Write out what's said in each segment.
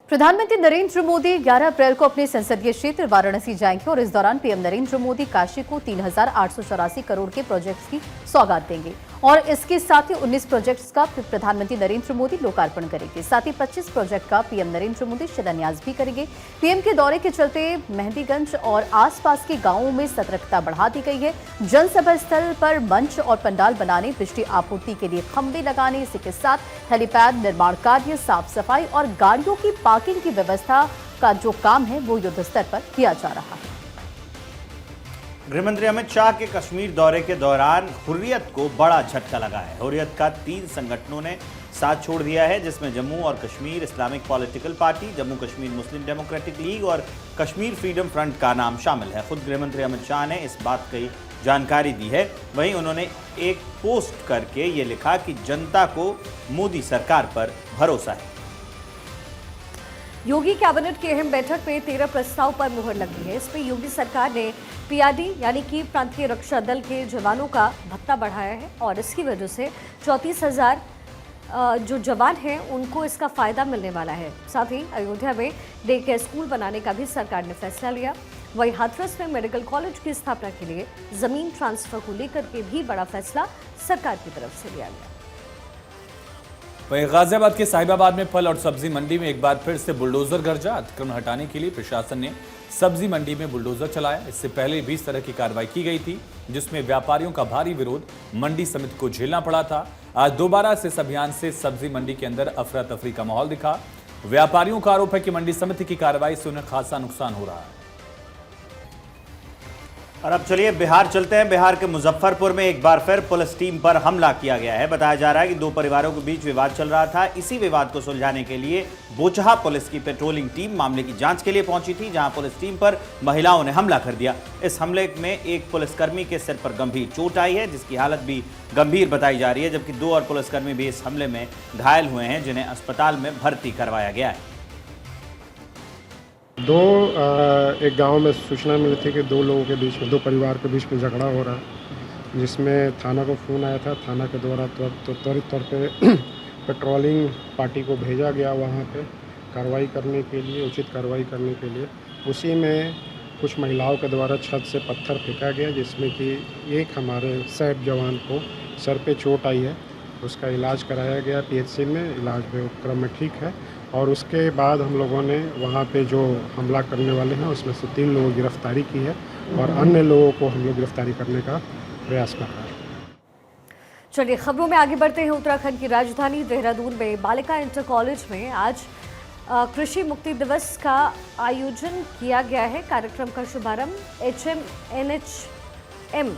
प्रधानमंत्री नरेंद्र मोदी 11 अप्रैल को अपने संसदीय क्षेत्र वाराणसी जाएंगे और इस दौरान पीएम नरेंद्र मोदी काशी को 3,884 करोड़ के प्रोजेक्ट्स की सौगात देंगे और इसके साथ ही 19 प्रोजेक्ट्स का प्रधानमंत्री नरेंद्र मोदी लोकार्पण करेंगे। साथ ही 25 प्रोजेक्ट का पीएम नरेंद्र मोदी शिलान्यास भी करेंगे। पीएम के दौरे के चलते मेहंदीगंज और आसपास के गांवों में सतर्कता बढ़ा दी गई है। जनसभा स्थल पर मंच और पंडाल बनाने, बिजली आपूर्ति के लिए खंभे लगाने, इसी के साथ हेलीपैड निर्माण कार्य, साफ सफाई और गाड़ियों की पार्किंग की व्यवस्था का जो काम है वो युद्ध स्तर पर किया जा रहा है। गृहमंत्री अमित शाह के कश्मीर दौरे के दौरान हुर्रियत को बड़ा झटका लगा है। हुर्रियत का 3 संगठनों ने साथ छोड़ दिया है, जिसमें जम्मू और Kashmir Islamic political party, Jammu Kashmir Muslim democratic league और कश्मीर फ्रीडम फ्रंट का नाम शामिल है। खुद गृहमंत्री अमित शाह ने इस बात की जानकारी दी है। वहीं उन्होंने एक पोस्ट करके ये लिखा कि जनता को मोदी सरकार पर भरोसा है। योगी कैबिनेट की अहम बैठक में 13 प्रस्ताव पर मुहर लगी है। इसमें योगी सरकार ने पीआरडी यानी कि प्रांतीय रक्षा दल के जवानों का भत्ता बढ़ाया है और इसकी वजह से 34,000 जो जवान हैं उनको इसका फायदा मिलने वाला है। साथ ही अयोध्या में डे केयर स्कूल बनाने का भी सरकार ने फैसला लिया। वहीं हाथरस में मेडिकल कॉलेज की स्थापना के लिए जमीन ट्रांसफर को लेकर के भी बड़ा फैसला सरकार की तरफ से लिया गया। वहीं गाजियाबाद के साहिबाबाद में फल और सब्जी मंडी में एक बार फिर से बुलडोजर गरजा। अतिक्रमण हटाने के लिए प्रशासन ने सब्जी मंडी में बुलडोजर चलाया। इससे पहले भी इस तरह की कार्रवाई की गई थी, जिसमें व्यापारियों का भारी विरोध मंडी समिति को झेलना पड़ा था। आज दोबारा से इस अभियान से सब्जी मंडी के अंदर अफरा तफरी का माहौल दिखा। व्यापारियों का आरोप है कि मंडी समिति की कार्रवाई से उन्हें खासा नुकसान हो रहा है। और अब चलिए बिहार चलते हैं। बिहार के मुजफ्फरपुर में एक बार फिर पुलिस टीम पर हमला किया गया है। बताया जा रहा है कि 2 परिवारों के बीच विवाद चल रहा था। इसी विवाद को सुलझाने के लिए बोचहा पुलिस की पेट्रोलिंग टीम मामले की जांच के लिए पहुंची थी, जहां पुलिस टीम पर महिलाओं ने हमला कर दिया। इस हमले में एक पुलिसकर्मी के सिर पर गंभीर चोट आई है, जिसकी हालत भी गंभीर बताई जा रही है, जबकि 2 और पुलिसकर्मी भी इस हमले में घायल हुए हैं, जिन्हें अस्पताल में भर्ती करवाया गया है। एक गांव में सूचना मिली थी कि 2 लोगों के बीच में, 2 परिवार के बीच में झगड़ा हो रहा है, जिसमें थाना को फ़ोन आया था। थाना के द्वारा त्वरित तौर पे पेट्रोलिंग पार्टी को भेजा गया वहां पे कार्रवाई करने के लिए, उचित कार्रवाई करने के लिए। उसी में कुछ महिलाओं के द्वारा छत से पत्थर फेंका गया, जिसमें कि एक हमारे सैप जवान को सर पे चोट आई है। उसका इलाज कराया गया पीएचसी में, इलाज में क्रम में ठीक है। और उसके बाद हम लोगों ने वहाँ पे जो हमला करने वाले हैं उसमें से 3 लोगों की गिरफ्तारी की है और अन्य लोगों को हम लोग गिरफ्तारी करने का प्रयास कर रहे हैं। चलिए खबरों में आगे बढ़ते हैं। उत्तराखंड की राजधानी देहरादून में बालिका इंटर कॉलेज में आज कृषि मुक्ति दिवस का आयोजन किया गया है। कार्यक्रम का शुभारंभ HMNHM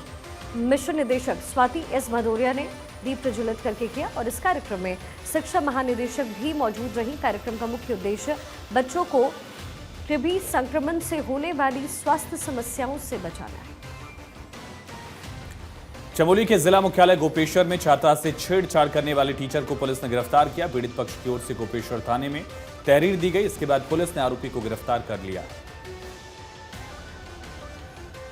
मिशन निदेशक स्वाति एस भदौरिया ने दीप प्रज्वलित करके किया और इस कार्यक्रम में शिक्षा महानिदेशक भी मौजूद रही। कार्यक्रम का मुख्य उद्देश्य बच्चों को टीबी संक्रमण से होने वाली स्वास्थ्य समस्याओं से बचाना है। चमोली के जिला मुख्यालय गोपेश्वर में छात्रा से छेड़छाड़ करने वाले टीचर को पुलिस ने गिरफ्तार किया। पीड़ित पक्ष की ओर से गोपेश्वर थाने में तहरीर दी गई। इसके बाद पुलिस ने आरोपी को गिरफ्तार कर लिया।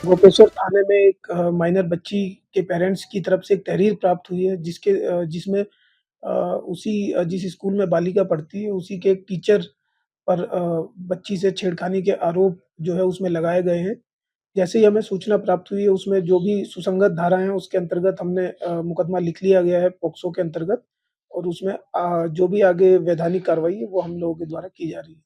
गोपेश्वर थाने में एक माइनर बच्ची के पेरेंट्स की तरफ से एक तहरीर प्राप्त हुई है, जिसमें जिस स्कूल में बालिका पढ़ती है उसी के एक टीचर पर बच्ची से छेड़खानी के आरोप जो है उसमें लगाए गए हैं। जैसे ही हमें सूचना प्राप्त हुई है, उसमें जो भी सुसंगत धारा है उसके अंतर्गत हमने मुकदमा लिख लिया गया है पोक्सो के अंतर्गत, और उसमें जो भी आगे वैधानिक कार्रवाई है वो हम लोगों के द्वारा की जा रही है।